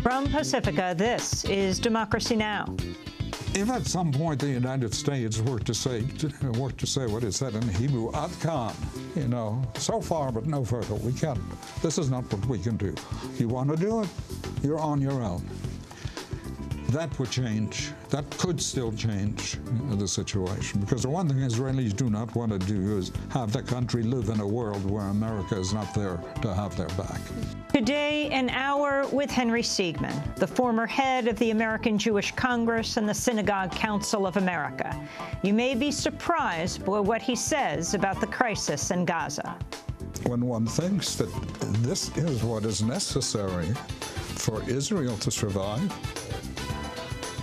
From Pacifica, this is Democracy Now! If at some point the United States were to say what is said in Hebrew, ad kan, so far but no further, we can't. This is not what we can do. You want to do it, you're on your own. That would change. That could still change the situation. Because the one thing Israelis do not want to do is have the country live in a world where America is not there to have their back. Today, an hour with Henry Siegmann, the former head of the American Jewish Congress and the Synagogue Council of America. You may be surprised by what he says about the crisis in Gaza. When one thinks that this is what is necessary for Israel to survive,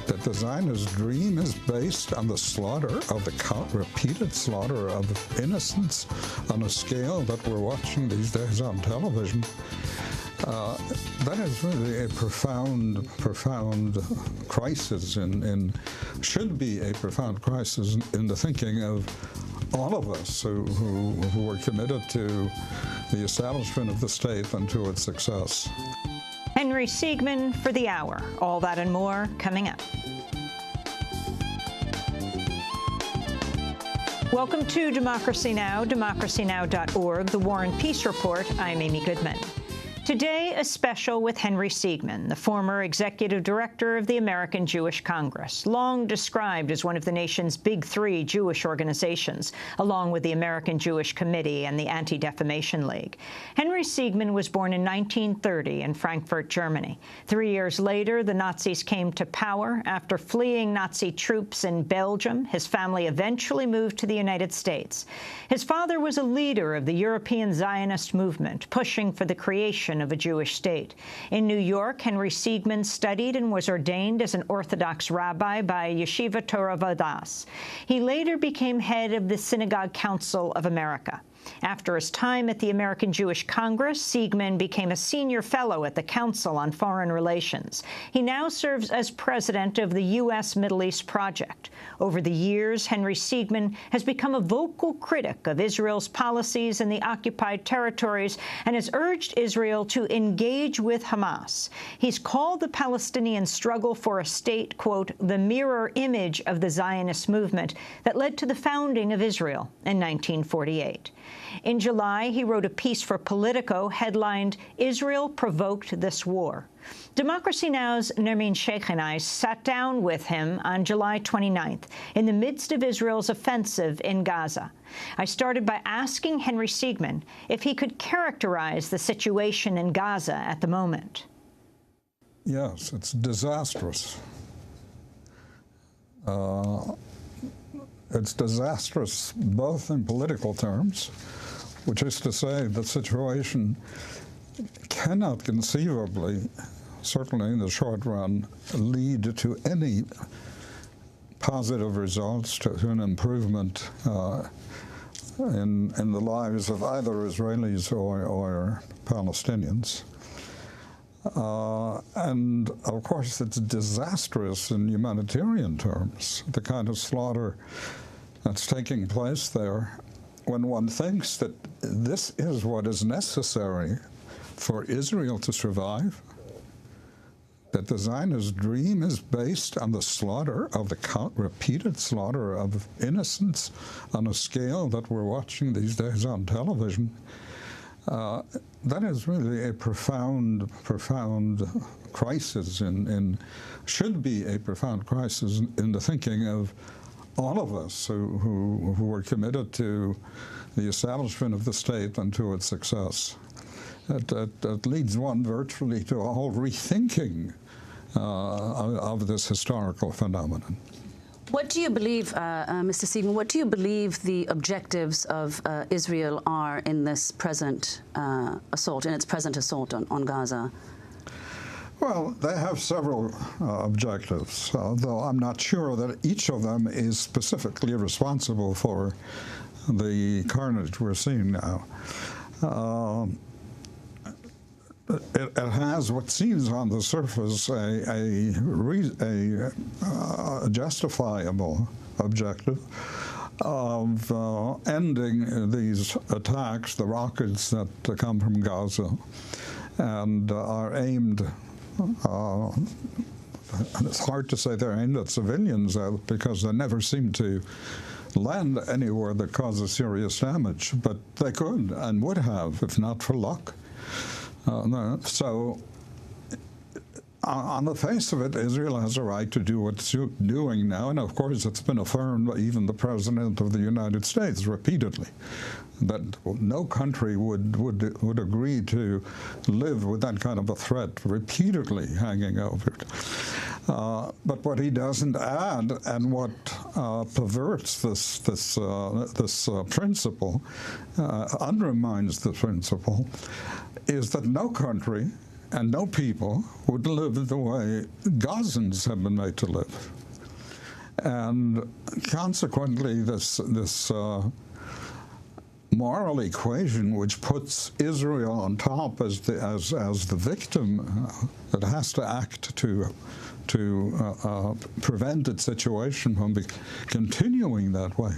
that the Zionist dream is based on the slaughter of repeated slaughter of innocents on a scale that we're watching these days on television, that is really a profound crisis should be a profound crisis in the thinking of all of us who are committed to the establishment of the state and to its success. Henry Siegmann for the hour. All that and more coming up. Welcome to Democracy Now!, democracynow.org, the War and Peace Report. I'm Amy Goodman. Today, a special with Henry Siegmann, the former executive director of the American Jewish Congress, long described as one of the nation's big three Jewish organizations, along with the American Jewish Committee and the Anti-Defamation League. Henry Siegmann was born in 1930 in Frankfurt, Germany. 3 years later, the Nazis came to power. After fleeing Nazi troops in Belgium, his family eventually moved to the United States. His father was a leader of the European Zionist movement, pushing for the creation of a Jewish state. In New York, Henry Siegmann studied and was ordained as an Orthodox rabbi by Yeshiva Torah Vodaas. He later became head of the Synagogue Council of America. After his time at the American Jewish Congress, Siegmann became a senior fellow at the Council on Foreign Relations. He now serves as president of the U.S. Middle East Project. Over the years, Henry Siegmann has become a vocal critic of Israel's policies in the occupied territories and has urged Israel to engage with Hamas. He's called the Palestinian struggle for a state, quote, the mirror image of the Zionist movement that led to the founding of Israel in 1948. In July, he wrote a piece for Politico headlined, Israel Provoked This War. Democracy Now!'s Nermeen Sheikh and I sat down with him on July 29th in the midst of Israel's offensive in Gaza. I started by asking Henry Siegmann if he could characterize the situation in Gaza at the moment. Yes, it's disastrous. It's disastrous both in political terms, which is to say the situation cannot conceivably, certainly in the short run, lead to any positive results, to an improvement in the lives of either Israelis or Palestinians. And of course, it's disastrous in humanitarian terms, the kind of slaughter that's taking place there, when one thinks that this is what is necessary for Israel to survive, that the Zionist dream is based on the slaughter of repeated slaughter of innocents on a scale that we're watching these days on television. That is really a profound crisis should be a profound crisis in the thinking of all of us who are committed to the establishment of the state and to its success. That leads one virtually to a whole rethinking of this historical phenomenon. What do you believe, Mr. Siegmann, what do you believe the objectives of Israel are in this present assault, on Gaza? Well, they have several objectives, though I'm not sure that each of them is specifically responsible for the carnage we're seeing now. It has what seems on the surface a justifiable objective of ending these attacks, the rockets that come from Gaza, and are aimed And it's hard to say they're aimed at civilians because they never seem to land anywhere that causes serious damage, but they could and would have if not for luck. So on the face of it, Israel has a right to do what it's doing now, and of course it's been affirmed by even the President of the United States repeatedly, that no country would agree to live with that kind of a threat repeatedly hanging over it. But what he doesn't add, and what perverts this principle, undermines the principle, is that no country and no people would live the way Gazans have been made to live. And consequently, this moral equation, which puts Israel on top as the victim that has to act to prevent its situation from continuing that way,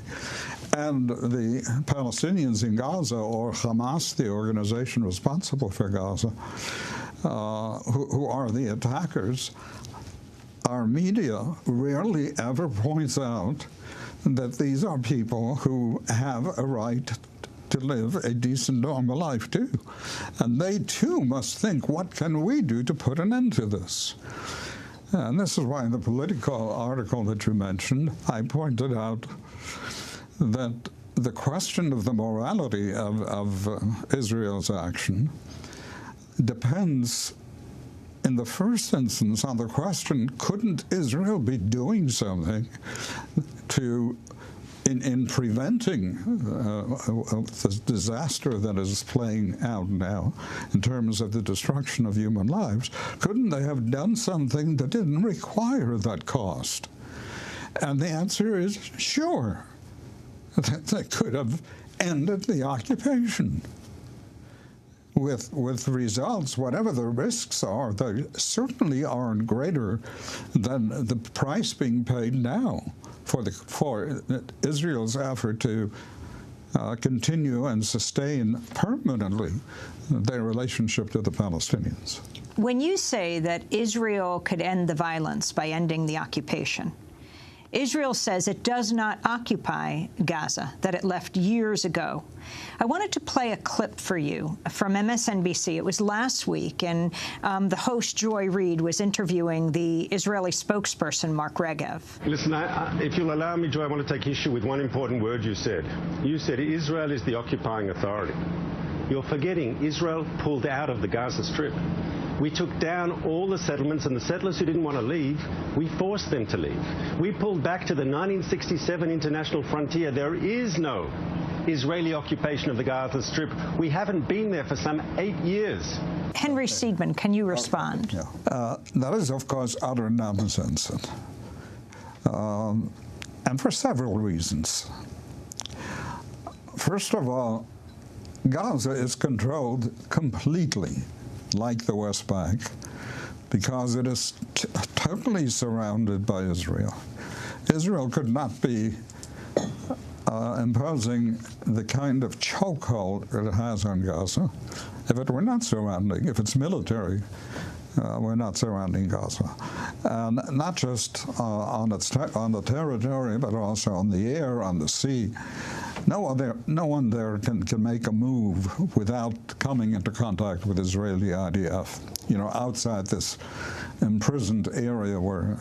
and the Palestinians in Gaza, or Hamas, the organization responsible for Gaza, who are the attackers, our media rarely ever points out that these are people who have a right to live a decent, normal life, too. And they, too, must think, what can we do to put an end to this? And this is why in the Politico article that you mentioned, I pointed out that the question of the morality of Israel's action depends, in the first instance, on the question, couldn't Israel be doing something in preventing the disaster that is playing out now in terms of the destruction of human lives? Couldn't they have done something that didn't require that cost? And the answer is sure. They could have ended the occupation with results, whatever the risks are, they certainly aren't greater than the price being paid now for Israel's effort to continue and sustain permanently their relationship to the Palestinians. When you say that Israel could end the violence by ending the occupation, Israel says it does not occupy Gaza, that it left years ago. I wanted to play a clip for you from MSNBC. It was last week, and the host, Joy Reid, was interviewing the Israeli spokesperson, Mark Regev. Listen, if you'll allow me, Joy, I want to take issue with one important word you said. You said Israel is the occupying authority. You're forgetting Israel pulled out of the Gaza Strip. We took down all the settlements, and the settlers who didn't want to leave, we forced them to leave. We pulled back to the 1967 international frontier. There is no Israeli occupation of the Gaza Strip. We haven't been there for some 8 years. Henry Siegmann, can you respond? Yeah. That is, of course, utter nonsense, and for several reasons. First of all, Gaza is controlled completely, like the West Bank, because it is totally surrounded by Israel. Israel could not be imposing the kind of chokehold that it has on Gaza if it were not surrounding, if it's military, we're not surrounding Gaza. And not just on the territory, but also on the air, on the sea. No one there can make a move without coming into contact with Israeli IDF, outside this imprisoned area where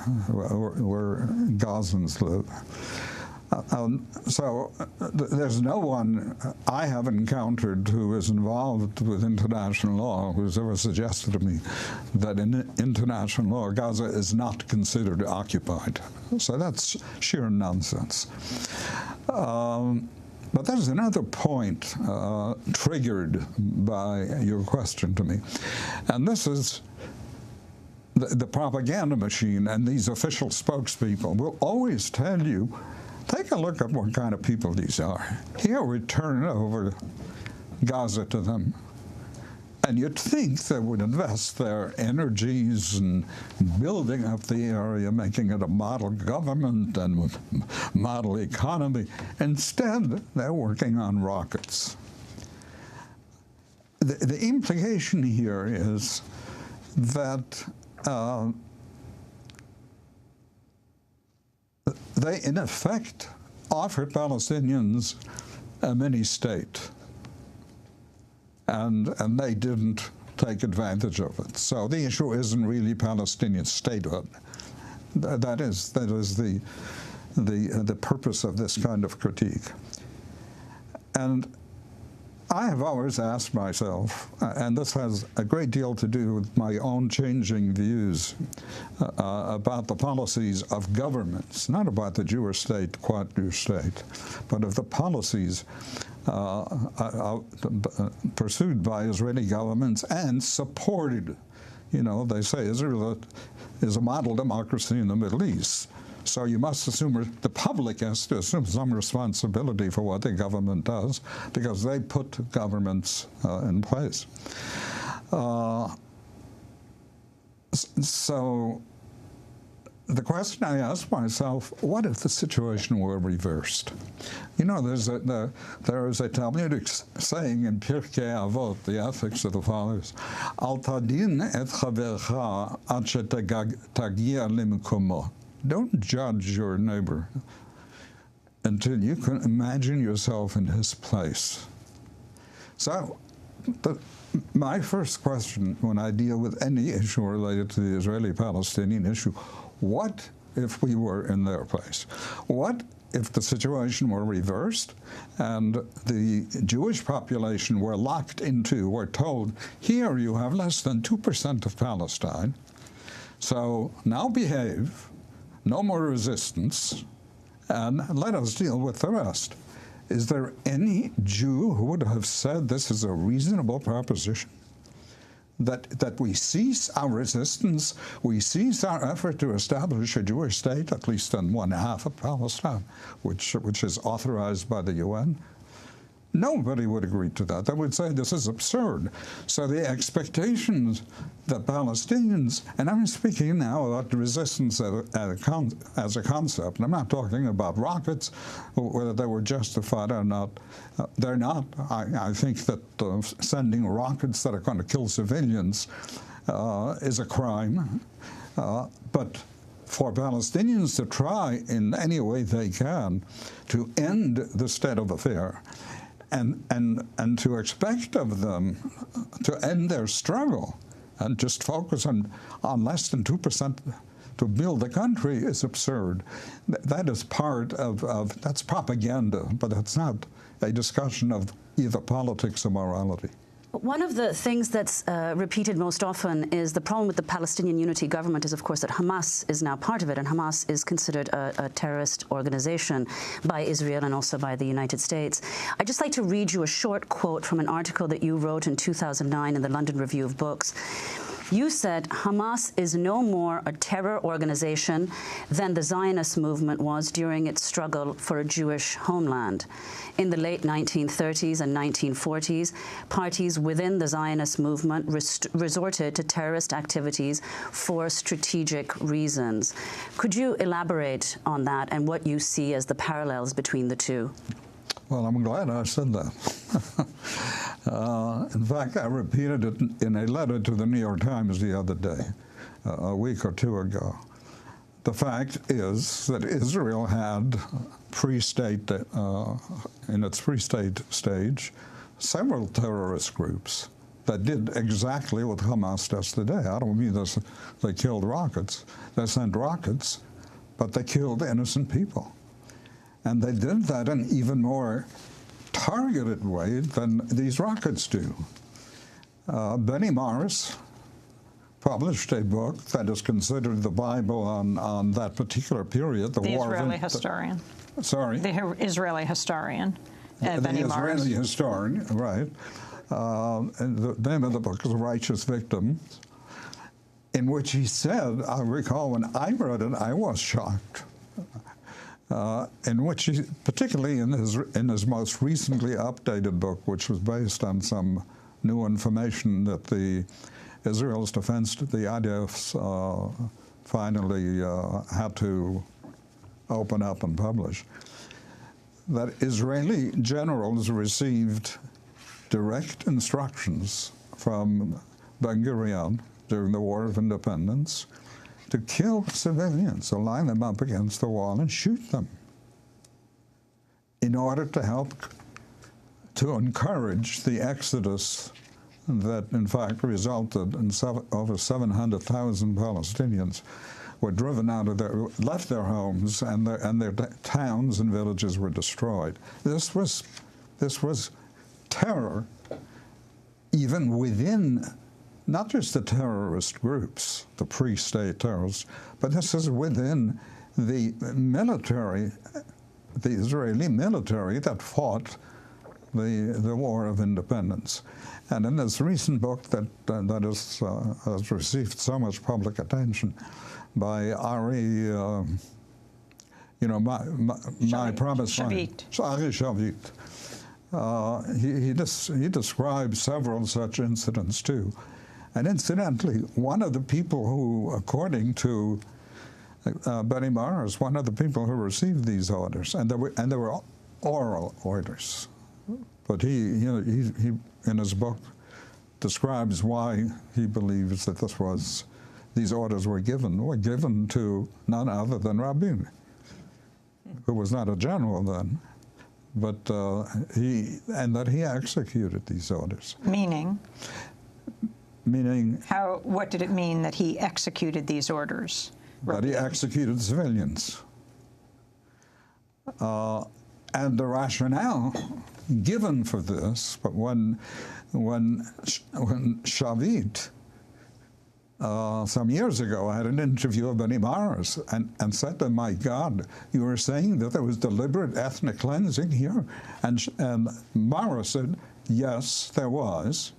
Gazans live. So there's no one I have encountered who is involved with international law who's ever suggested to me that in international law, Gaza is not considered occupied. So that's sheer nonsense. But there's another point triggered by your question to me, and this is the propaganda machine, and these official spokespeople will always tell you, take a look at what kind of people these are. Here we turn over Gaza to them. And you'd think they would invest their energies in building up the area, making it a model government and model economy. Instead, they're working on rockets. The implication here is that they, in effect, offered Palestinians a mini-state, and they didn't take advantage of it. So the issue isn't really Palestinian statehood. That is the purpose of this kind of critique. And I have always asked myself, and this has a great deal to do with my own changing views about the policies of governments, not about the Jewish state, quote, Jewish state, but of the policies pursued by Israeli governments and supported. You know, they say Israel is a model democracy in the Middle East. So you must assume, the public has to assume some responsibility for what the government does, because they put governments in place. So the question I ask myself, what if the situation were reversed? You know, there is a Talmudic saying in Pirkei Avot, the Ethics of the Fathers, Al tadin et chavercha ad shetagia limkomo. Don't judge your neighbor until you can imagine yourself in his place. So my first question when I deal with any issue related to the Israeli-Palestinian issue, what if we were in their place? What if the situation were reversed and the Jewish population were locked into, were told, here you have less than 2% of Palestine, so now behave, no more resistance, and let us deal with the rest. Is there any Jew who would have said this is a reasonable proposition? That we cease our resistance, we cease our effort to establish a Jewish state, at least in one half of Palestine, which is authorized by the UN? Nobody would agree to that. They would say this is absurd. So the expectations that Palestinians, and I'm speaking now about resistance as a concept, and I'm not talking about rockets, whether they were justified or not. They're not. I think that sending rockets that are going to kill civilians is a crime. But for Palestinians to try in any way they can to end the state of affair, and to expect of them to end their struggle and just focus on less than 2% to build the country is absurd. That is part of that's propaganda, but it's not a discussion of either politics or morality. One of the things that's repeated most often is the problem with the Palestinian Unity Government is, of course, that Hamas is now part of it, and Hamas is considered a terrorist organization by Israel and also by the United States. I'd just like to read you a short quote from an article that you wrote in 2009 in the London Review of Books. You said, Hamas is no more a terror organization than the Zionist movement was during its struggle for a Jewish homeland. In the late 1930s and 1940s, parties within the Zionist movement resorted to terrorist activities for strategic reasons. Could you elaborate on that and what you see as the parallels between the two? Well, I'm glad I said that. In fact, I repeated it in a letter to the New York Times the other day, a week or two ago. The fact is that Israel had pre-state, in its pre-state stage, several terrorist groups that did exactly what Hamas does today. I don't mean they killed rockets. They sent rockets, but they killed innocent people. And they did that in an even more targeted way than these rockets do. Benny Morris published a book that is considered the Bible on that particular period, the war Israeli historian. Sorry? The Israeli historian, Benny Morris. The Israeli historian, right. And the name of the book is Righteous Victims, in which he said, I recall when I read it, I was shocked. In which he, particularly in his most recently updated book, which was based on some new information that Israel's defense, the IDFs, finally had to open up and publish, that Israeli generals received direct instructions from Ben Gurion during the War of Independence to kill civilians, to line them up against the wall and shoot them in order to help to encourage the exodus that, in fact, resulted in over 700,000 Palestinians were driven out of left their homes, and their towns and villages were destroyed. This was terror, even within not just the terrorist groups, the pre-state terrorists, but this is within the military, the Israeli military that fought the War of Independence. And in this recent book that has received so much public attention by Ari, my promised Ari Shavit, he describes several such incidents too. And incidentally, one of the people who, according to Benny Mars, one of the people who received these orders, and there were oral orders, but he in his book describes why he believes that these orders were given to none other than Rabin, who was not a general then, but that he executed these orders. Meaning? Meaning... What did it mean that he executed these orders? That he executed civilians. And the rationale given for this, but when Shavit, some years ago, I had an interview of Benny Mars and said to him, my God, you were saying that there was deliberate ethnic cleansing here? And Mars said, yes, there was.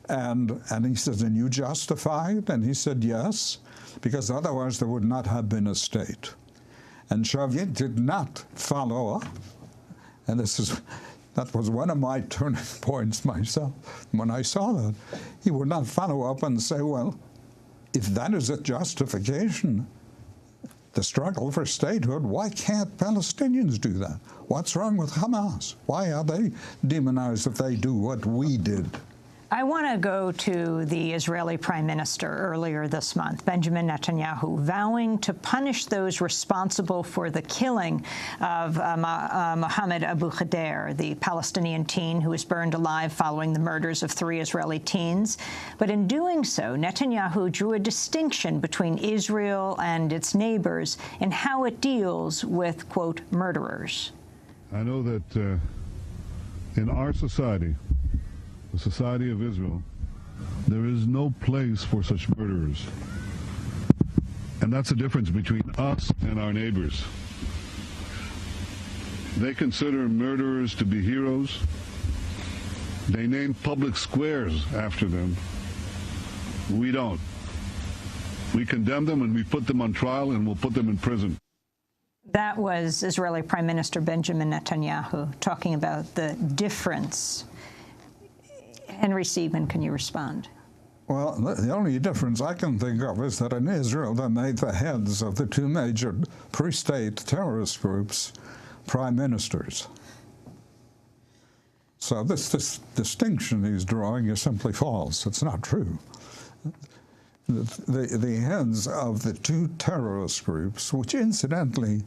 And he says, and you justify it? And he said, yes, because otherwise there would not have been a state. And Shavit did not follow up. And that was one of my turning points myself. When I saw that, he would not follow up and say, well, if that is a justification, the struggle for statehood, why can't Palestinians do that? What's wrong with Hamas? Why are they demonized if they do what we did? I want to go to the Israeli Prime Minister earlier this month, Benjamin Netanyahu, vowing to punish those responsible for the killing of Mohammed Abu Khader, the Palestinian teen who was burned alive following the murders of 3 Israeli teens. But in doing so, Netanyahu drew a distinction between Israel and its neighbors in how it deals with, quote, murderers. I know that in our society, the society of Israel, there is no place for such murderers. And that's the difference between us and our neighbors. They consider murderers to be heroes. They name public squares after them. We don't. We condemn them and we put them on trial and we'll put them in prison. That was Israeli Prime Minister Benjamin Netanyahu talking about the difference. Henry Siegmann, can you respond? Well, the only difference I can think of is that in Israel they made the heads of the 2 major pre-state terrorist groups prime ministers. So this distinction he's drawing is simply false. It's not true. The heads of the 2 terrorist groups, which incidentally,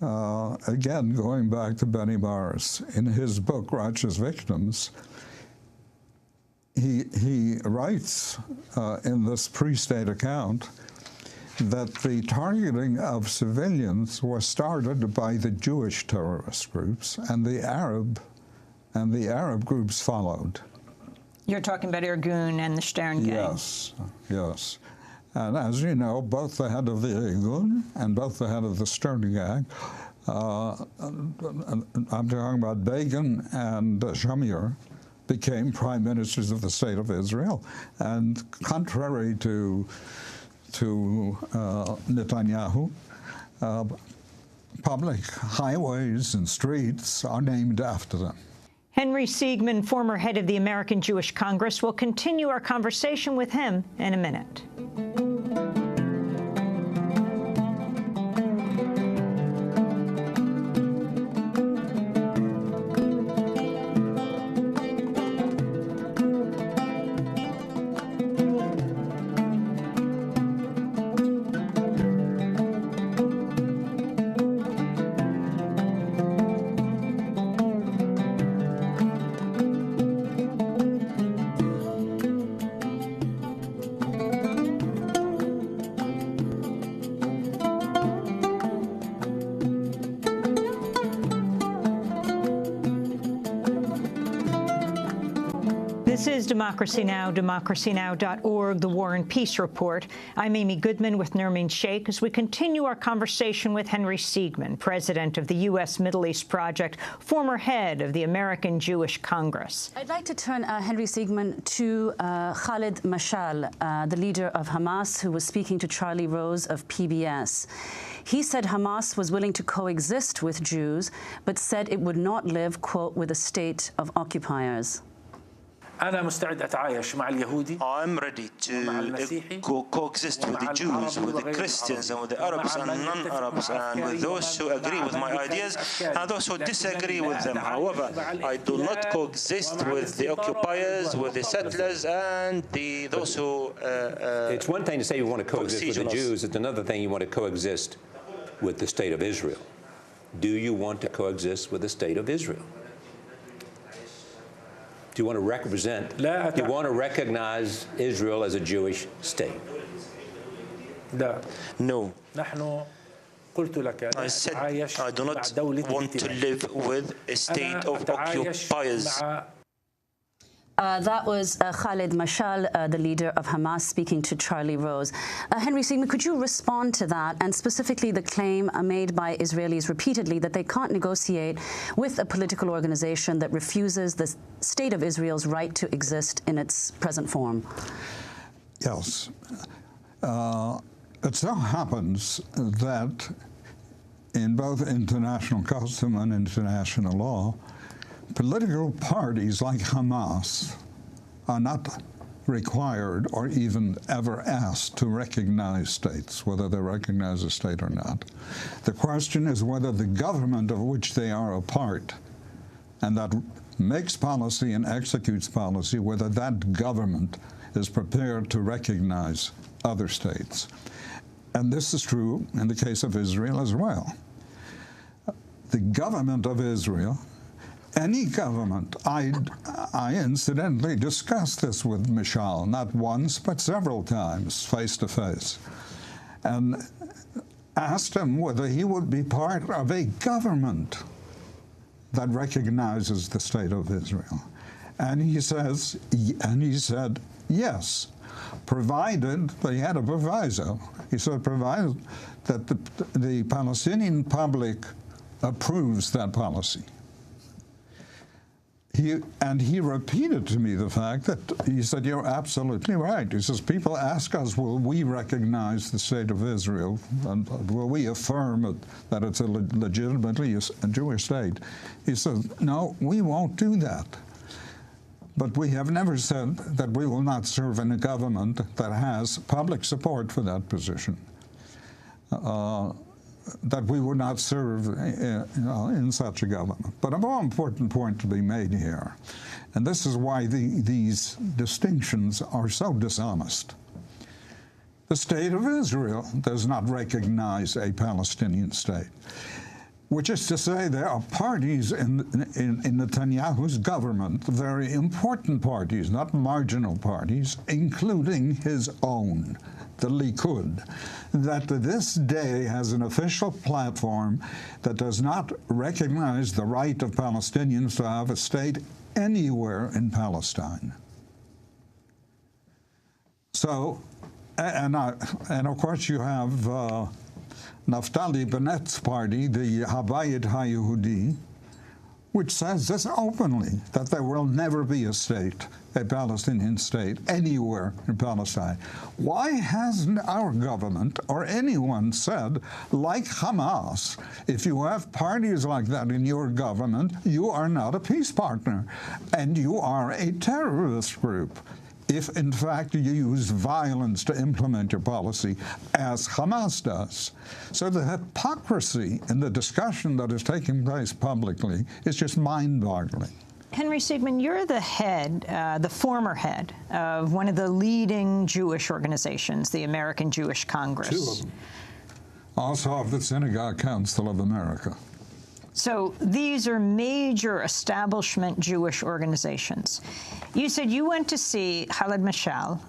again, going back to Benny Mars, in his book, Righteous Victims, he writes in this pre-state account that the targeting of civilians was started by the Jewish terrorist groups, and the Arab groups followed. You're talking about Irgun and the Stern gang. Yes, yes. And as you know, both the head of the Irgun and both the head of the Stern gang, I'm talking about Begin and Shamir, became prime ministers of the state of Israel. And contrary to Netanyahu, public highways and streets are named after them. Henry Siegmann, former head of the American Jewish Congress, will continue our conversation with him in a minute. This is Democracy Now!, democracynow.org, the War and Peace Report. I'm Amy Goodman with Nermeen Sheikh as we continue our conversation with Henry Siegmann, president of the U.S. Middle East Project, former head of the American Jewish Congress. I'd like to turn, Henry Siegmann, to Khalid Mashal, the leader of Hamas, who was speaking to Charlie Rose of PBS. He said Hamas was willing to coexist with Jews, but said it would not live, quote, with a state of occupiers. I'm ready to coexist with the Jews, with the Christians, and with the Arabs and non-Arabs, and with those who agree with my ideas and those who disagree with them. However, I do not coexist with the occupiers, with the settlers, and those who... it's one thing to say you want to coexist with the Jews. It's another thing you want to coexist with the State of Israel. Do you want to coexist with the State of Israel? Do you want to do you want to recognize Israel as a Jewish state? No. I said I do not want to live with a state of occupiers. That was Khalid Mashal, the leader of Hamas, speaking to Charlie Rose. Henry Siegmann, could you respond to that, and specifically the claim made by Israelis repeatedly that they can't negotiate with a political organization that refuses the State of Israel's right to exist in its present form? Yes. It so happens that in both international custom and international law, political parties like Hamas are not required or even ever asked to recognize states, whether they recognize a state or not. The question is whether the government of which they are a part and that makes policy and executes policy, whether that government is prepared to recognize other states. And this is true in the case of Israel as well. The government of Israel, any government, I incidentally discussed this with Mishal, not once, but several times, face to face, and asked him whether he would be part of a government that recognizes the State of Israel. And he said yes, provided, but he had a proviso. He said provided that the Palestinian public approves that policy. He repeated to me the fact that he said, you're absolutely right. He says, people ask us, will we recognize the State of Israel? And will we affirm that it's a legitimately a Jewish state? He says, no, we won't do that. But we have never said that we will not serve in a government that has public support for that position. That we would not serve in such a government. But a more important point to be made here, and this is why these distinctions are so dishonest. The State of Israel does not recognize a Palestinian state, which is to say there are parties in Netanyahu's government, very important parties, not marginal parties, including his own, the Likud, that to this day has an official platform that does not recognize the right of Palestinians to have a state anywhere in Palestine. So, and of course you have Naftali Bennett's party, the Habayit HaYehudi, which says this openly, that there will never be a state, a Palestinian state, anywhere in Palestine. Why hasn't our government or anyone said, like Hamas, if you have parties like that in your government, you are not a peace partner, and you are a terrorist group, if in fact you use violence to implement your policy, as Hamas does. So the hypocrisy in the discussion that is taking place publicly is just mind-boggling. Henry Siegmann, you're the head, the former head of one of the leading Jewish organizations, the American Jewish Congress. Two of them. Also of the Synagogue Council of America. So these are major establishment Jewish organizations. You said you went to see Khaled Mashal,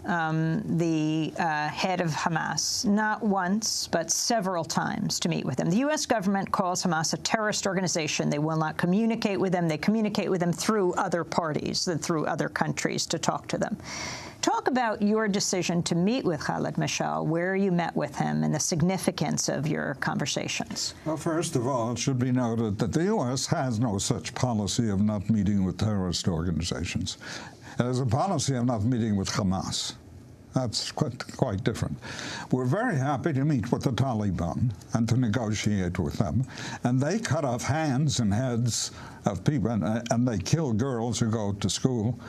the head of Hamas, not once, but several times to meet with him. The U.S. government calls Hamas a terrorist organization. They will not communicate with them. They communicate with them through other parties, through other countries to talk to them. Talk about your decision to meet with Khaled Mashal, where you met with him, and the significance of your conversations. Well, first of all, it should be noted that the U.S. has no such policy of not meeting with terrorist organizations. It has a policy of not meeting with Hamas. That's quite different. We're very happy to meet with the Taliban and to negotiate with them. And they cut off hands and heads of people, and they kill girls who go to school.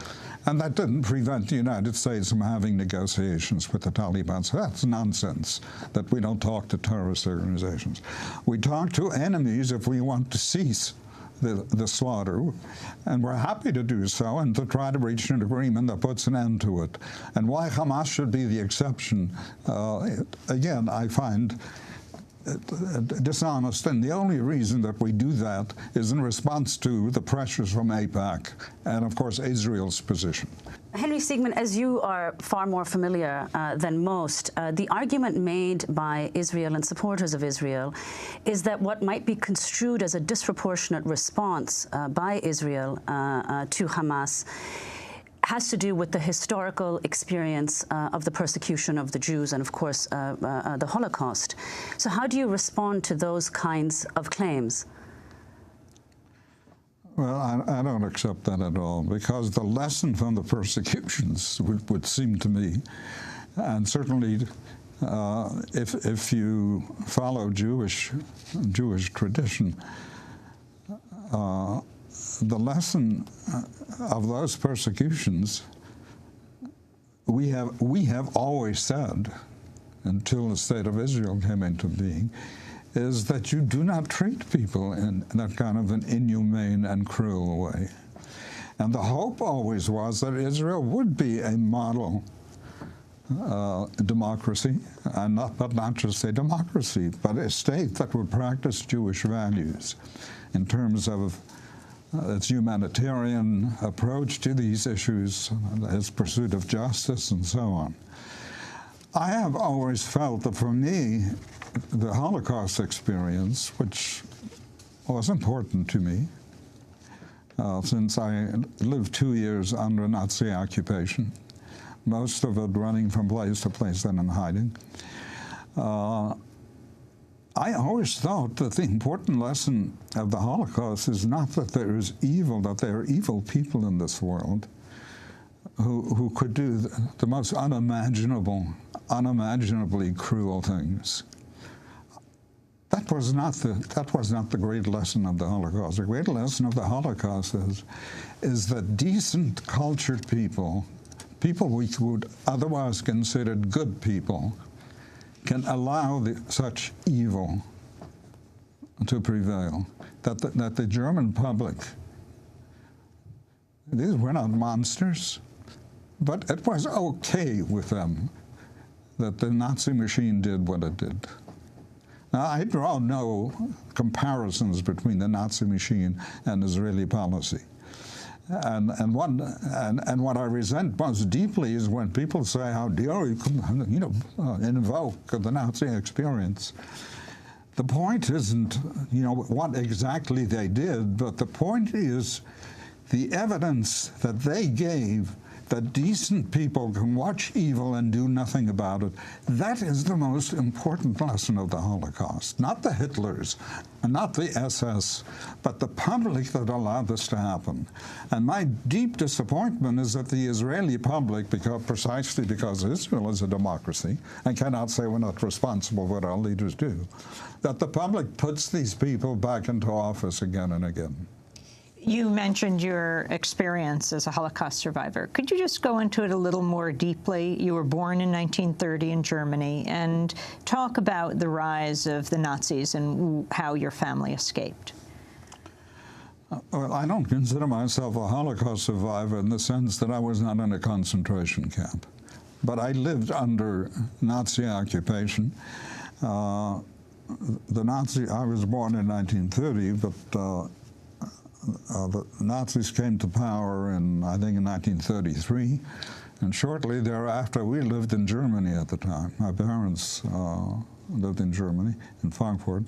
And that didn't prevent the United States from having negotiations with the Taliban. So that's nonsense, that we don't talk to terrorist organizations. We talk to enemies if we want to cease the slaughter, and we're happy to do so and to try to reach an agreement that puts an end to it. And why Hamas should be the exception, again, I find dishonest, and the only reason that we do that is in response to the pressures from AIPAC and, of course, Israel's position. Henry Siegmann, as you are far more familiar than most, the argument made by Israel and supporters of Israel is that what might be construed as a disproportionate response by Israel to Hamas has to do with the historical experience of the persecution of the Jews and, of course, the Holocaust. So how do you respond to those kinds of claims? Well, I don't accept that at all, because the lesson from the persecutions would seem to me, and certainly if you follow Jewish tradition, the lesson of those persecutions, we have always said, until the State of Israel came into being, is that you do not treat people in that kind of an inhumane and cruel way. And the hope always was that Israel would be a model democracy, and not just a democracy, but a state that would practice Jewish values in terms of its humanitarian approach to these issues, its pursuit of justice, and so on. I have always felt that, for me, the Holocaust experience, which was important to me, since I lived 2 years under Nazi occupation, most of it running from place to place and in hiding, I always thought that the important lesson of the Holocaust is not that there is evil, that there are evil people in this world who could do the most unimaginably cruel things. That was not the great lesson of the Holocaust. The great lesson of the Holocaust is that decent, cultured people we would otherwise consider good people, can allow such evil to prevail. That the German public, these were not monsters, but it was okay with them that the Nazi machine did what it did. Now, I draw no comparisons between the Nazi machine and Israeli policy. And what I resent most deeply is when people say, how dare you, invoke the Nazi experience. The point isn't, what exactly they did, but the point is the evidence that they gave that decent people can watch evil and do nothing about it. That is the most important lesson of the Holocaust. Not the Hitlers, and not the SS, but the public that allowed this to happen. And my deep disappointment is that the Israeli public, precisely because Israel is a democracy and cannot say we're not responsible for what our leaders do, that the public puts these people back into office again and again. You mentioned your experience as a Holocaust survivor. Could you just go into it a little more deeply? You were born in 1930 in Germany, and talk about the rise of the Nazis and how your family escaped. Well, I don't consider myself a Holocaust survivor in the sense that I was not in a concentration camp. But I lived under Nazi occupation. the Nazi, I was born in 1930, but the Nazis came to power in, I think, in 1933. And shortly thereafter, we lived in Germany at the time. My parents lived in Germany, in Frankfurt.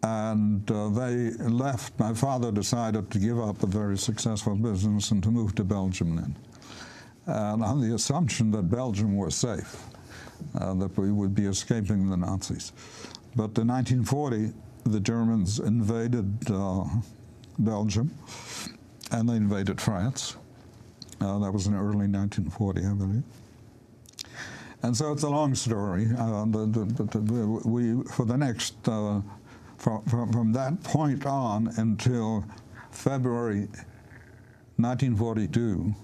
And they left. My father decided to give up a very successful business and to move to Belgium then. And on the assumption that Belgium was safe, that we would be escaping the Nazis. But in 1940, the Germans invaded Belgium, and they invaded France. That was in early 1940, I believe. And so it's a long story. For the next, from that point on until February 1942,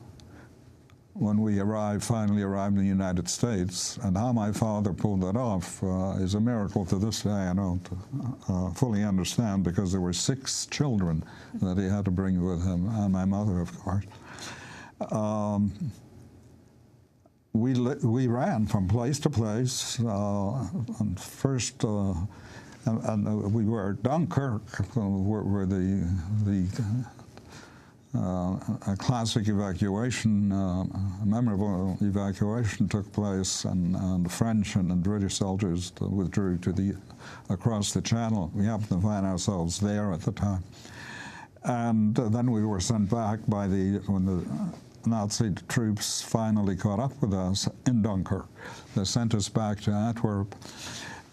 when we finally arrived in the United States, and how my father pulled that off is a miracle to this day. I don't fully understand, because there were 6 children that he had to bring with him, and my mother, of course. We ran from place to place, and first, and we were at Dunkirk, where a classic evacuation, a memorable evacuation took place, and French and British soldiers withdrew across the Channel. We happened to find ourselves there at the time. And then we were sent back when the Nazi troops finally caught up with us in Dunkirk. They sent us back to Antwerp.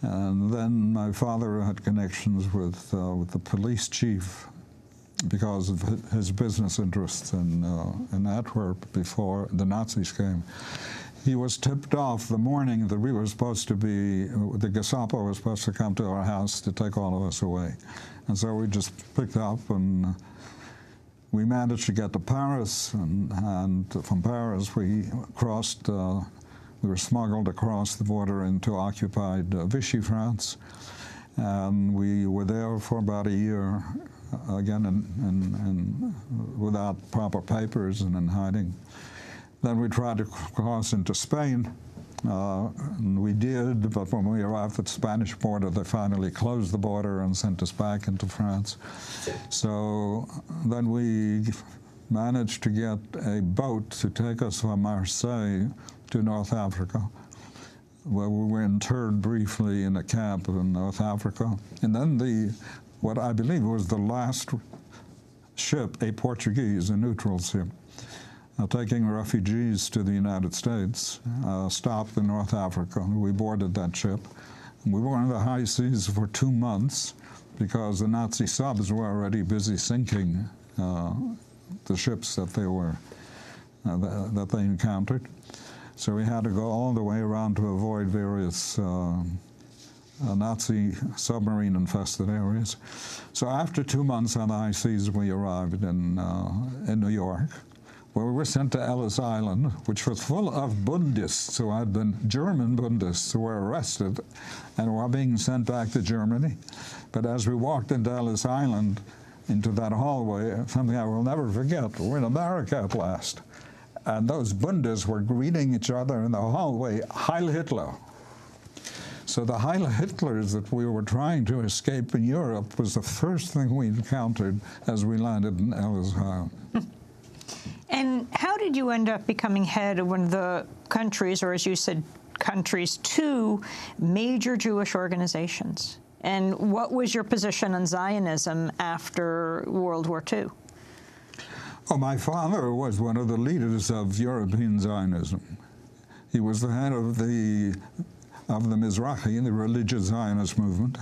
And then my father had connections with the police chief, because of his business interests in Antwerp before the Nazis came. He was tipped off the morning that we were supposed to the Gestapo was supposed to come to our house to take all of us away. And so we just picked up, and we managed to get to Paris, and from Paris we crossed, we were smuggled across the border into occupied Vichy, France. And we were there for about a year, again, without proper papers and in hiding. Then we tried to cross into Spain, and we did, but when we arrived at the Spanish border, they finally closed the border and sent us back into France. So then we managed to get a boat to take us from Marseille to North Africa, where we were interred briefly in a camp in North Africa. And then what I believe was the last ship, a Portuguese, a neutral ship, taking refugees to the United States, stopped in North Africa. We boarded that ship. We were in the high seas for 2 months, because the Nazi subs were already busy sinking the ships that they encountered. So we had to go all the way around to avoid various Nazi submarine-infested areas. So after 2 months on the high seas, we arrived in New York, where we were sent to Ellis Island, which was full of Bundists who had been German Bundists who were arrested and were being sent back to Germany. But as we walked into Ellis Island, into that hallway, something I will never forget, we're in America at last. And those Bundes were greeting each other in the hallway, Heil Hitler. So the Heil Hitlers that we were trying to escape in Europe was the first thing we encountered as we landed in Ellis Island. And how did you end up becoming head of one of the countries, or as you said, countries, 2 major Jewish organizations? And what was your position on Zionism after World War II? Oh, my father was one of the leaders of European Zionism. He was the head of the Mizrahi, the religious Zionist movement,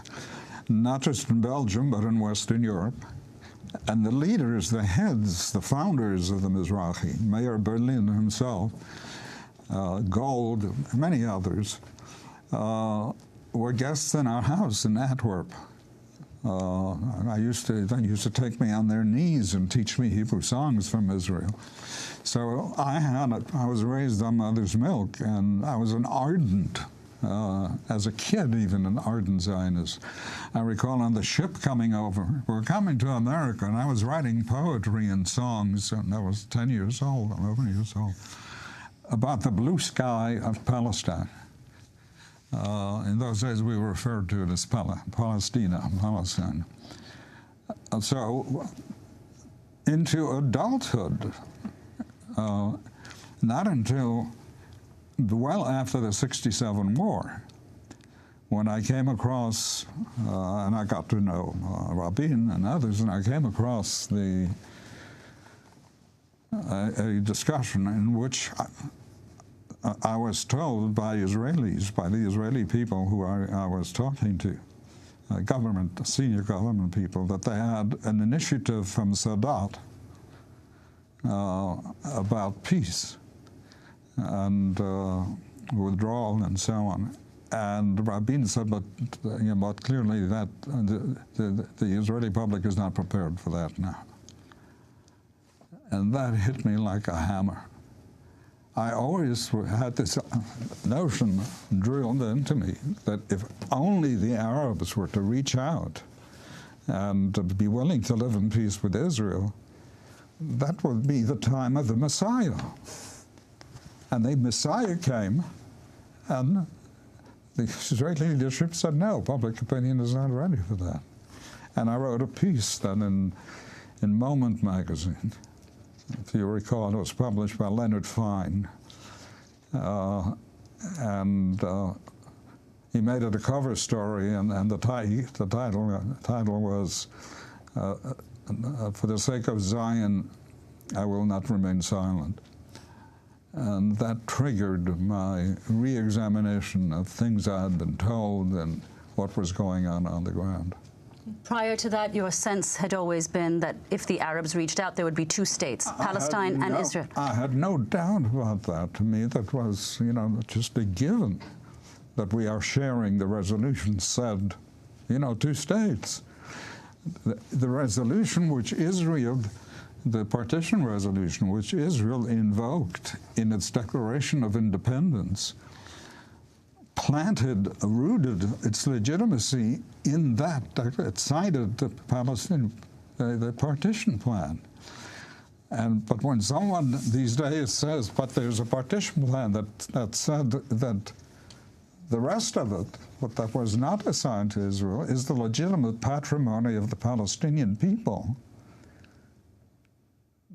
not just in Belgium, but in Western Europe. And the leaders, the heads, the founders of the Mizrahi, Mayor Berlin himself, Gold, many others, were guests in our house in Antwerp. They used to take me on their knees and teach me Hebrew songs from Israel. So I was raised on mother's milk, and I was an ardent, as a kid even, an ardent Zionist. I recall on the ship coming over, we were coming to America, and I was writing poetry and songs, and I was 10 years old, 11 years old, about the blue sky of Palestine. In those days, we referred to it as Palestine. So into adulthood, not until well after the '67 war, when I came across, and I got to know Rabin and others, and I came across a discussion in which I was told by Israelis, by the Israeli people who I was talking to, senior government people, that they had an initiative from Sadat about peace and withdrawal and so on. And Rabin said, but clearly that the Israeli public is not prepared for that now. And that hit me like a hammer. I always had this notion drilled into me that if only the Arabs were to reach out and to be willing to live in peace with Israel, that would be the time of the Messiah. And the Messiah came, and the Israeli leadership said, no, public opinion is not ready for that. And I wrote a piece then in Moment magazine. If you recall, it was published by Leonard Fine. And he made it a cover story, and the title was, For the Sake of Zion, I Will Not Remain Silent. And that triggered my re-examination of things I had been told and what was going on the ground. Prior to that, your sense had always been that if the Arabs reached out, there would be two states, Palestine and Israel. I had no doubt about that. To me, that was, just a given, that we are sharing. The resolution said, two states. The resolution which Israel, the partition resolution, which Israel invoked in its Declaration of Independence, rooted its legitimacy in that. It cited the Palestinian, the partition plan. But when someone these days says, but there's a partition plan that said that the rest of it, what that was not assigned to Israel, is the legitimate patrimony of the Palestinian people,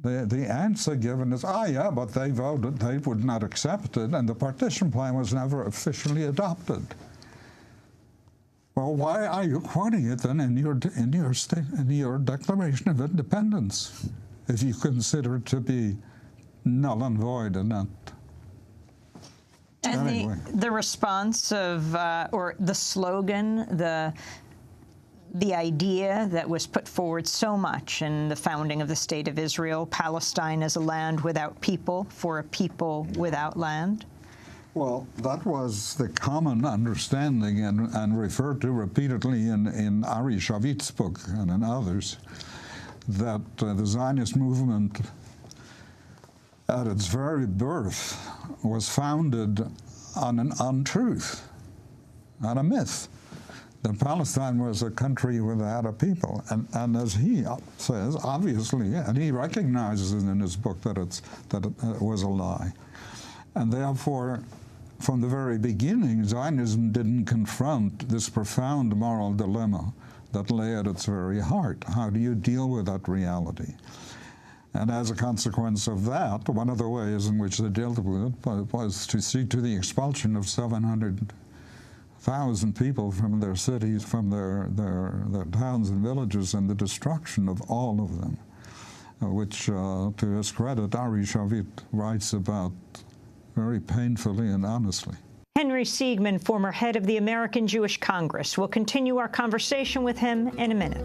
the answer given is, yeah, but they voted, they would not accept it, and the partition plan was never officially adopted. Well, why are you quoting it then in your Declaration of Independence, if you consider it to be null and void and not? And anyway. the response of, or the slogan, the idea that was put forward so much in the founding of the State of Israel, Palestine as a land without people, for a people without land? Well, that was the common understanding and referred to repeatedly in Ari Shavit's book and in others, that the Zionist movement at its very birth was founded on an untruth, on a myth, that Palestine was a country without a people. And as he says, obviously, and he recognizes in his book that it was a lie. And therefore, from the very beginning, Zionism didn't confront this profound moral dilemma that lay at its very heart. How do you deal with that reality? And as a consequence of that, one of the ways in which they dealt with it was to see to the expulsion of 700,000 people from their cities, from their towns and villages, and the destruction of all of them, which, to his credit, Ari Shavit writes about very painfully and honestly. Henry Siegmann, former head of the American Jewish Congress. We'll continue our conversation with him in a minute.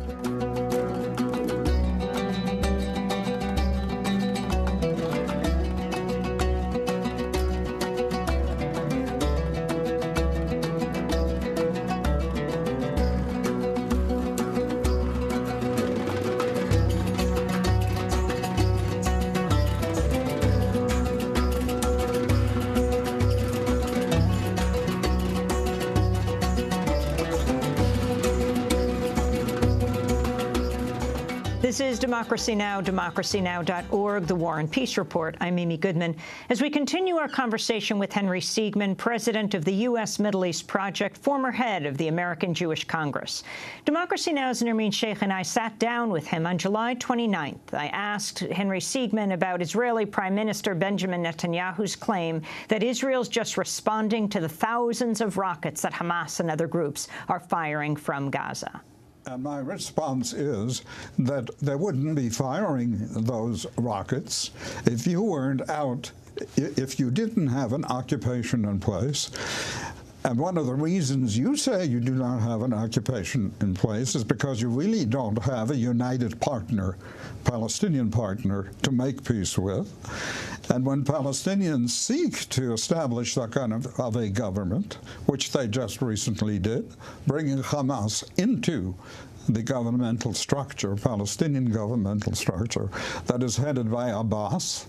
This is Democracy Now!, democracynow.org, the War and Peace Report. I'm Amy Goodman. As we continue our conversation with Henry Siegmann, president of the U.S. Middle East Project, former head of the American Jewish Congress. Democracy Now!'s Nermeen Sheikh and I sat down with him on July 29th. I asked Henry Siegmann about Israeli Prime Minister Benjamin Netanyahu's claim that Israel's just responding to the thousands of rockets that Hamas and other groups are firing from Gaza. And my response is that they wouldn't be firing those rockets if you weren't out, if you didn't have an occupation in place. And one of the reasons you say you do not have an occupation in place is because you really don't have a united partner, Palestinian partner, to make peace with. And when Palestinians seek to establish that kind of a government, which they just recently did, bringing Hamas into the governmental structure, Palestinian governmental structure, that is headed by Abbas,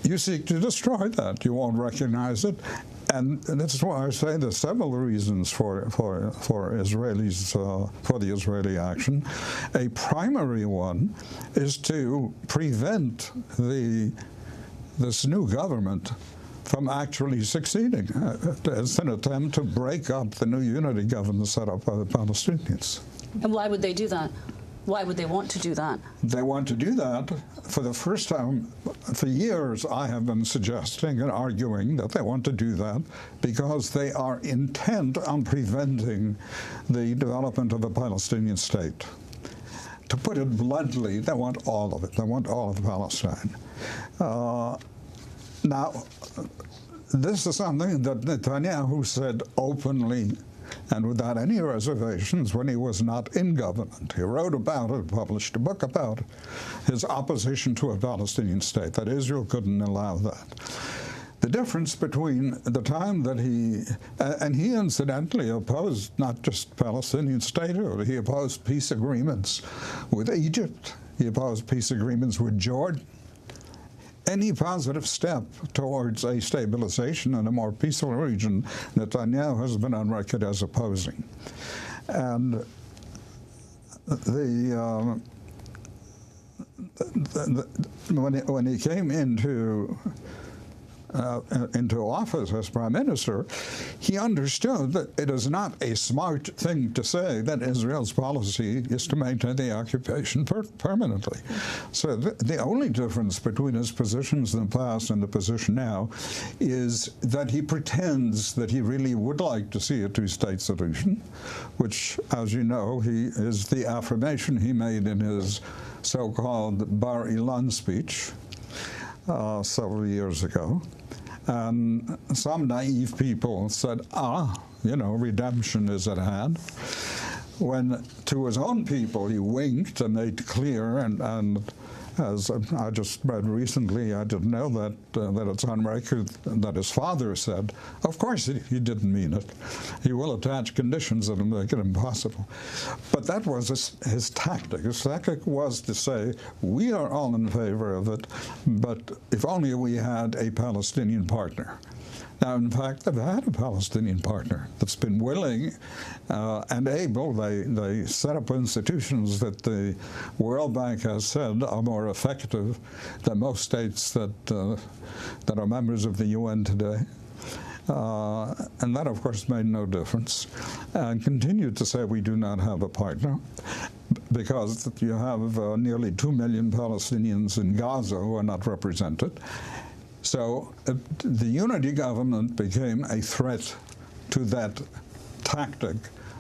you seek to destroy that. You won't recognize it. And that's why I say there's several reasons for Israelis, for the Israeli action. A primary one is to prevent this new government from actually succeeding. It's an attempt to break up the new unity government set up by the Palestinians. And why would they do that? Why would they want to do that? They want to do that for the first time. For years, I have been suggesting and arguing that they want to do that because they are intent on preventing the development of a Palestinian state. To put it bluntly, they want all of it. They want all of Palestine. Now, this is something that Netanyahu said openly and without any reservations when he was not in government. He wrote about it, published a book about it, his opposition to a Palestinian state, that Israel couldn't allow that. The difference between the time that he incidentally opposed not just Palestinian statehood, he opposed peace agreements with Egypt, he opposed peace agreements with Jordan. Any positive step towards a stabilization in a more peaceful region, Netanyahu has been on record as opposing. And when he came into office as prime minister, he understood that it is not a smart thing to say that Israel's policy is to maintain the occupation permanently. So the only difference between his positions in the past and the position now is that he pretends that he really would like to see a two-state solution, which, as you know, is the affirmation he made in his so-called Bar Ilan speech several years ago. And some naive people said, redemption is at hand. When to his own people he winked and made clear, and as I just read recently, I didn't know that it's on record that his father said, of course he didn't mean it. He will attach conditions that will make it impossible. But that was his tactic. His tactic was to say, we are all in favor of it, but if only we had a Palestinian partner. Now, in fact, they've had a Palestinian partner that's been willing and able. They set up institutions that the World Bank has said are more effective than most states that are members of the UN today. And that, of course, made no difference. And continued to say we do not have a partner because you have nearly 2 million Palestinians in Gaza who are not represented. So the unity government became a threat to that tactic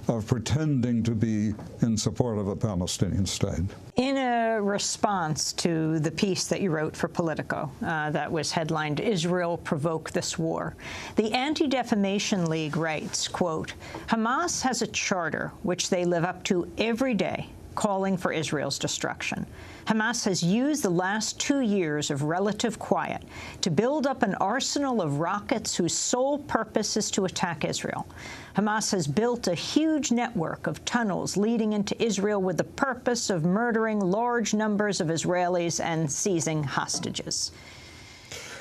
of pretending to be in support of a Palestinian state. In a response to the piece that you wrote for Politico that was headlined, Israel Provoked This War, the Anti-Defamation League writes, quote, Hamas has a charter which they live up to every day, calling for Israel's destruction. Hamas has used the last 2 years of relative quiet to build up an arsenal of rockets whose sole purpose is to attack Israel. Hamas has built a huge network of tunnels leading into Israel with the purpose of murdering large numbers of Israelis and seizing hostages.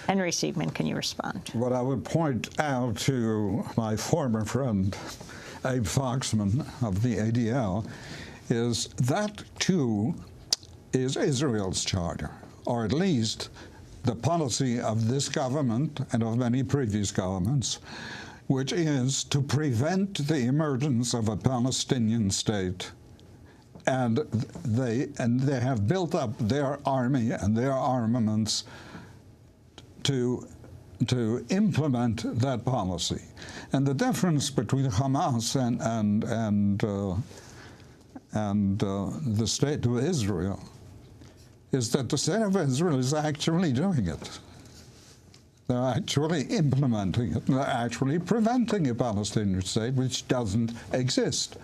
Henry Siegmann, can you respond? What I would point out to my former friend, Abe Foxman of the ADL, is that, too, is Israel's charter, or at least the policy of this government and of many previous governments, which is to prevent the emergence of a Palestinian state. And they have built up their army and their armaments to implement that policy. And the difference between Hamas and the State of Israel is that the State of Israel is actually doing it. They're actually implementing it. They're actually preventing a Palestinian state which doesn't exist.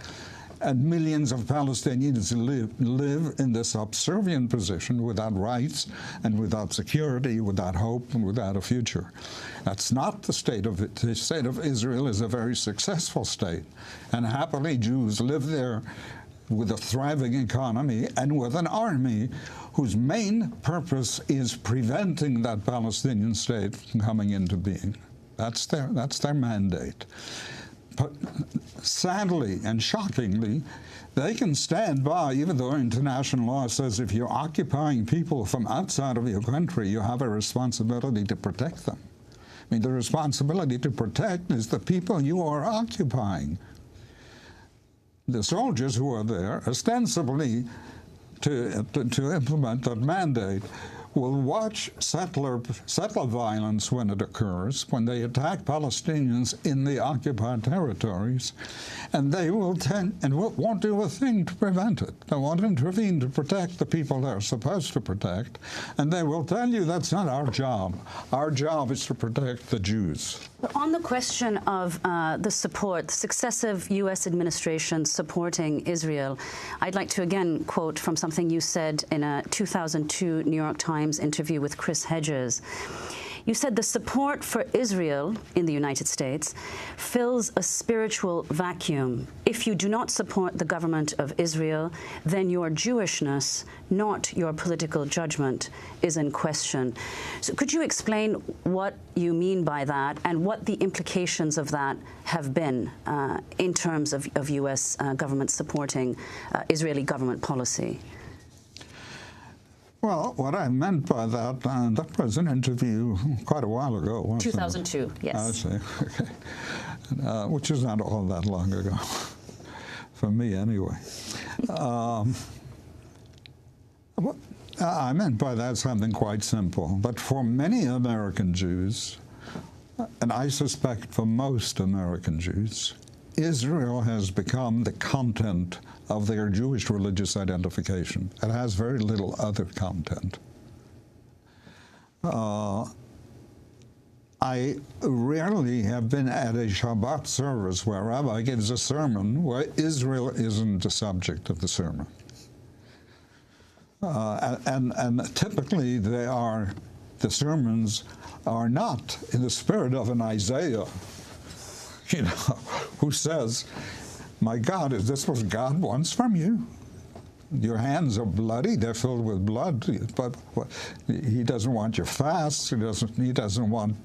And millions of Palestinians live in this subservient position without rights and without security, without hope, and without a future. That's not the state of it. The State of Israel is a very successful state, and happily Jews live there with a thriving economy and with an army whose main purpose is preventing that Palestinian state from coming into being. That's their mandate. But sadly and shockingly, they can stand by, even though international law says if you're occupying people from outside of your country, you have a responsibility to protect them. I mean, the responsibility to protect is the people you are occupying. The soldiers who are there, ostensibly to implement that mandate, will watch settler violence when it occurs, when they attack Palestinians in the occupied territories, and they will won't do a thing to prevent it. They won't intervene to protect the people they're supposed to protect, and they will tell you that's not our job. Our job is to protect the Jews. On the question of the support, successive U.S. administrations supporting Israel, I'd like to again quote from something you said in a 2002 New York Times interview with Chris Hedges. You said the support for Israel in the United States fills a spiritual vacuum. If you do not support the government of Israel, then your Jewishness, not your political judgment, is in question. So could you explain what you mean by that and what the implications of that have been in terms of U.S. government supporting Israeli government policy? Well, what I meant by that was an interview quite a while ago, wasn't 2002, it? yes. I see, okay. Which is not all that long ago, for me anyway. I meant by that something quite simple, but for many American Jews, and I suspect for most American Jews, Israel has become the content of their Jewish religious identification. It has very little other content. I rarely have been at a Shabbat service where a rabbi gives a sermon where Israel isn't the subject of the sermon. And typically the sermons are not in the spirit of an Isaiah, you know, who says, my God, is this what God wants from you? Your hands are bloody, they're filled with blood, but he doesn't want your fasts, he doesn't want,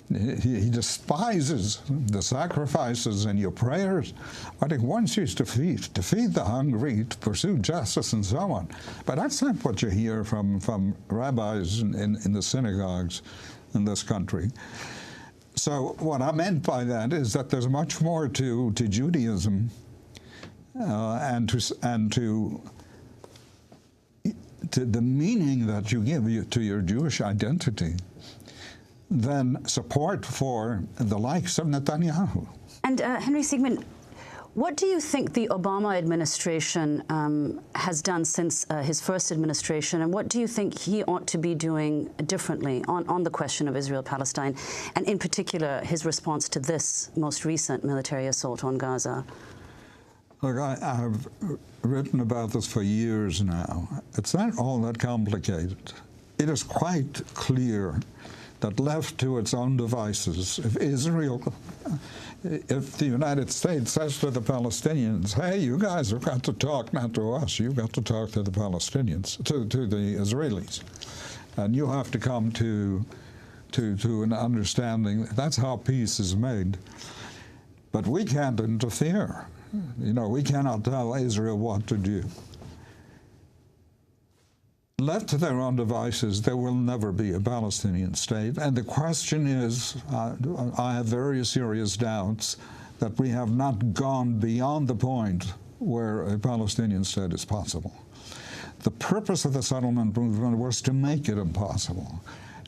he despises the sacrifices and your prayers. What he wants you is to feed the hungry, to pursue justice and so on. But that's not what you hear from rabbis in the synagogues in this country. So what I meant by that is that there's much more to Judaism and to the meaning that you give to your Jewish identity than support for the likes of Netanyahu. And Henry Siegmann, what do you think the Obama administration has done since his first administration, and what do you think he ought to be doing differently on the question of Israel-Palestine, and in particular his response to this most recent military assault on Gaza? Look, I have written about this for years now. It's not all that complicated. It is quite clear that left to its own devices, if the United States says to the Palestinians, hey, you guys have got to talk not to us, you've got to talk to the Palestinians, to the Israelis. And you have to come to an understanding. That's how peace is made. But we can't interfere. You know, we cannot tell Israel what to do. Left to their own devices, there will never be a Palestinian state. And the question is, I have very serious doubts that we have not gone beyond the point where a Palestinian state is possible. The purpose of the settlement movement was to make it impossible.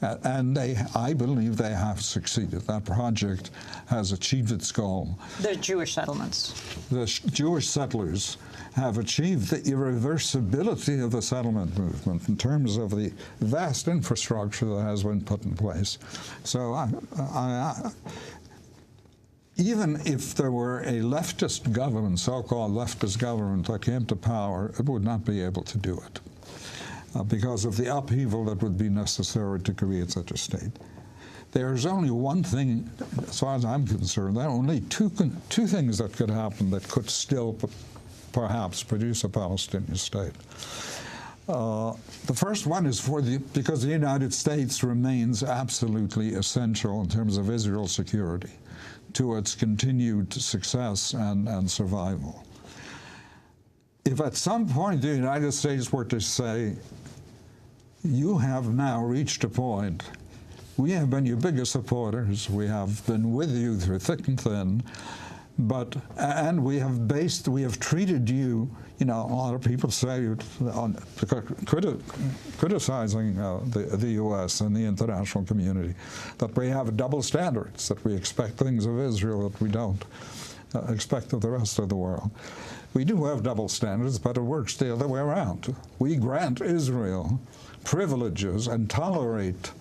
And I believe they have succeeded. That project has achieved its goal. The Jewish settlements. The Jewish settlers have achieved the irreversibility of the settlement movement in terms of the vast infrastructure that has been put in place. So even if there were a leftist government, so-called leftist government, that came to power, it would not be able to do it because of the upheaval that would be necessary to create such a state. There's only one thing, as far as I'm concerned, there are only two things that could happen that could still perhaps produce a Palestinian state. The first one is because the United States remains absolutely essential in terms of Israel's security to its continued success and survival. If at some point the United States were to say, you have now reached a point, we have been your biggest supporters, we have been with you through thick and thin, and we have treated you, you know, a lot of people say, criticizing the U.S. and the international community, that we have double standards, that we expect things of Israel that we don't expect of the rest of the world. We do have double standards, but it works the other way around. We grant Israel privileges and tolerate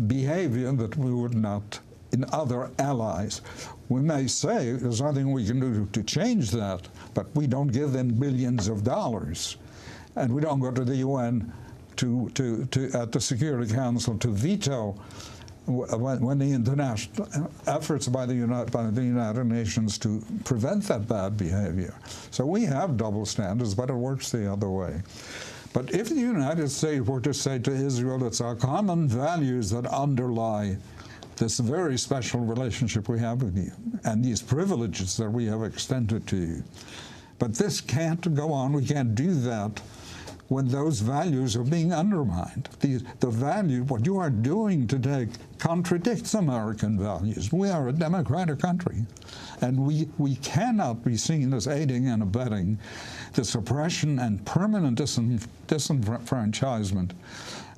behavior that we would not in other allies. We may say there's nothing we can do to change that, but we don't give them billions of dollars, and we don't go to the UN at the Security Council to veto when the international efforts by the United Nations to prevent that bad behavior. So we have double standards, but it works the other way. But if the United States were to say to Israel, it's our common values that underlie this very special relationship we have with you, and these privileges that we have extended to you. But this can't go on. We can't do that when those values are being undermined. The value, what you are doing today, contradicts American values. We are a democratic country, and we cannot be seen as aiding and abetting the suppression and permanent disenfranchisement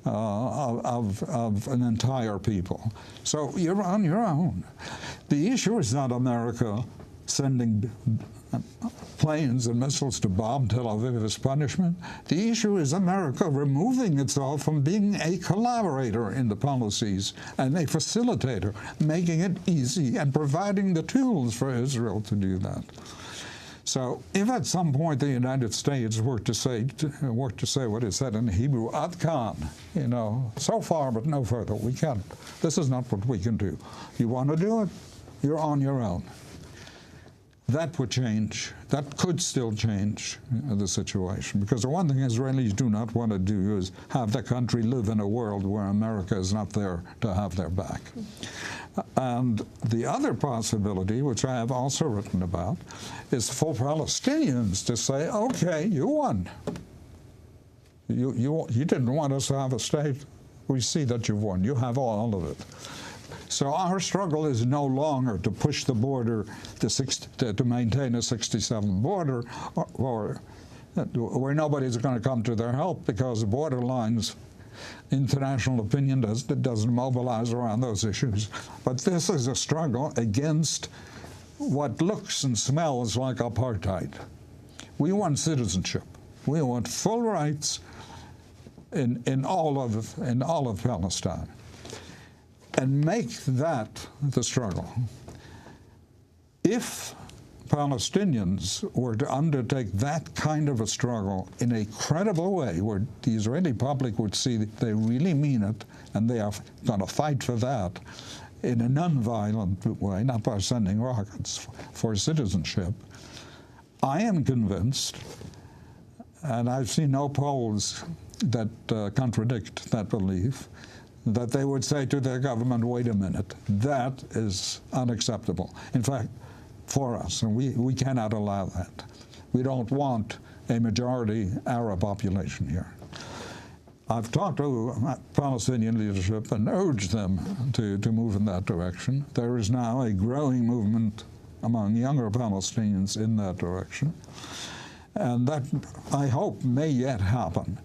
of an entire people. So you're on your own. The issue is not America sending planes and missiles to bomb Tel Aviv as punishment. The issue is America removing itself from being a collaborator in the policies and a facilitator, making it easy and providing the tools for Israel to do that. So if at some point the United States were to say what it said in Hebrew, ad kan, you know, so far but no further, we can't. This is not what we can do. You want to do it, you're on your own. That would change. That could still change the situation, because the one thing Israelis do not want to do is have the country live in a world where America is not there to have their back. And the other possibility, which I have also written about, is for Palestinians to say, okay, you won. You didn't want us to have a state. We see that you've won. You have all of it. So our struggle is no longer to push the border to maintain a 67 border, or where nobody's going to come to their help, because border lines, international opinion doesn't mobilize around those issues. But this is a struggle against what looks and smells like apartheid. We want citizenship. We want full rights in all of Palestine, and make that the struggle. If Palestinians were to undertake that kind of a struggle in a credible way, where the Israeli public would see that they really mean it, and they are going to fight for that in a non-violent way, not by sending rockets, for citizenship, I am convinced, and I've seen no polls that contradict that belief, that they would say to their government, wait a minute, that is unacceptable. In fact, for us, and we cannot allow that. We don't want a majority Arab population here. I've talked to Palestinian leadership and urged them to move in that direction. There is now a growing movement among younger Palestinians in that direction, and that, I hope, may yet happen.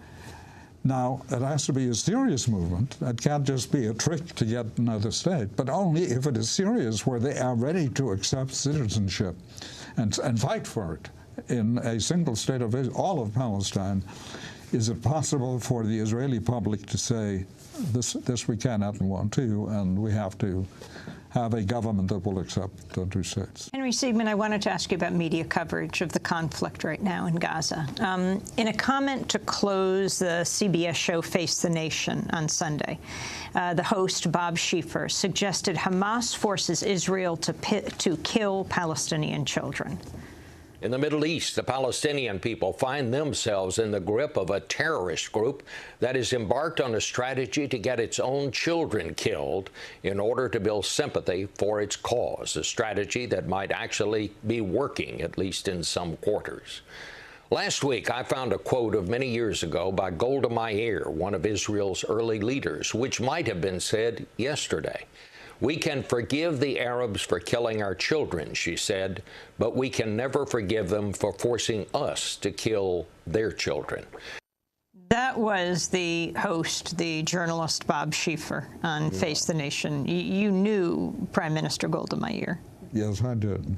Now, it has to be a serious movement. It can't just be a trick to get another state, but only if it is serious, where they are ready to accept citizenship and fight for it in a single state of Israel, all of Palestine. Is it possible for the Israeli public to say, this we cannot and want to, and we have to have a government that will accept the two states? Henry Siegmann, I wanted to ask you about media coverage of the conflict right now in Gaza. In a comment to close the CBS show Face the Nation on Sunday, the host, Bob Schieffer, suggested Hamas forces Israel to kill Palestinian children. In the Middle East, the Palestinian people find themselves in the grip of a terrorist group that has embarked on a strategy to get its own children killed in order to build sympathy for its cause, a strategy that might actually be working, at least in some quarters. Last week, I found a quote of many years ago by Golda Meir, one of Israel's early leaders, which might have been said yesterday. "We can forgive the Arabs for killing our children," she said, "but we can never forgive them for forcing us to kill their children." That was the host, the journalist Bob Schieffer on Face the Nation. You knew Prime Minister Golda Meir. Yes, I did.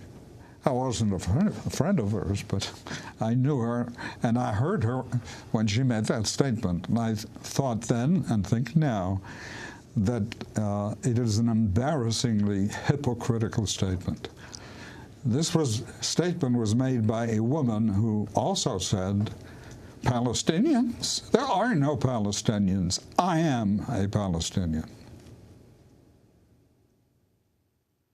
I wasn't a friend of hers, but I knew her, and I heard her when she made that statement. And I thought then, and think now, that it is an embarrassingly hypocritical statement. This statement was made by a woman who also said, Palestinians? There are no Palestinians. I am a Palestinian.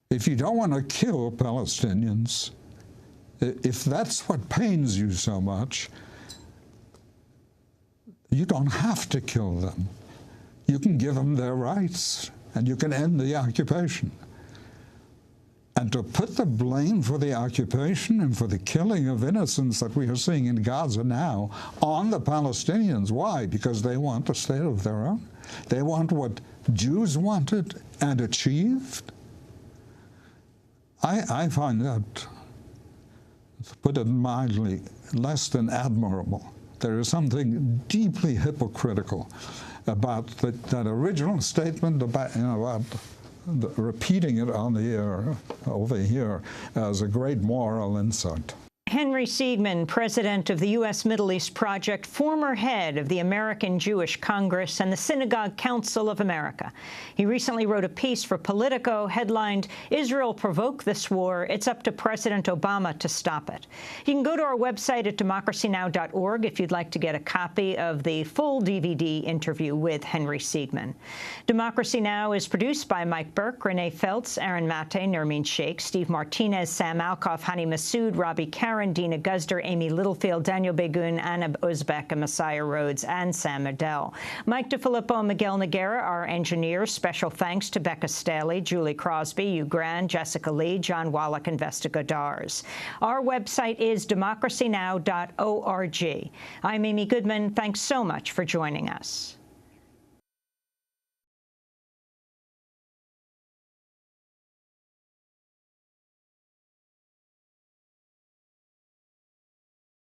If you don't want to kill Palestinians, if that's what pains you so much, you don't have to kill them. You can give them their rights, and you can end the occupation. And to put the blame for the occupation and for the killing of innocents that we are seeing in Gaza now on the Palestinians. Why? Because they want a state of their own. They want what Jews wanted and achieved. I find that, to put it mildly, less than admirable. There is something deeply hypocritical about that original statement, about repeating it on the air over here as a great moral insight. Henry Siegmann, president of the U.S. Middle East Project, former head of the American Jewish Congress and the Synagogue Council of America. He recently wrote a piece for Politico headlined, "Israel Provoked This War. It's up to President Obama to stop it." You can go to our website at democracynow.org if you'd like to get a copy of the full DVD interview with Henry Siegmann. Democracy Now! Is produced by Mike Burke, Renee Feltz, Aaron Mate, Nermeen Sheikh, Steve Martinez, Sam Alkoff, Hani Massoud, Robbie Karen, Dina Guzder, Amy Littlefield, Daniel Begun, Anna Uzbek, and Messiah Rhodes, and Sam Adele. Mike DeFilippo and Miguel Noguera are engineers. Special thanks to Becca Staley, Julie Crosby, Hugh Grand, Jessica Lee, John Wallach, and Vesta Godars. Our website is democracynow.org. I'm Amy Goodman. Thanks so much for joining us.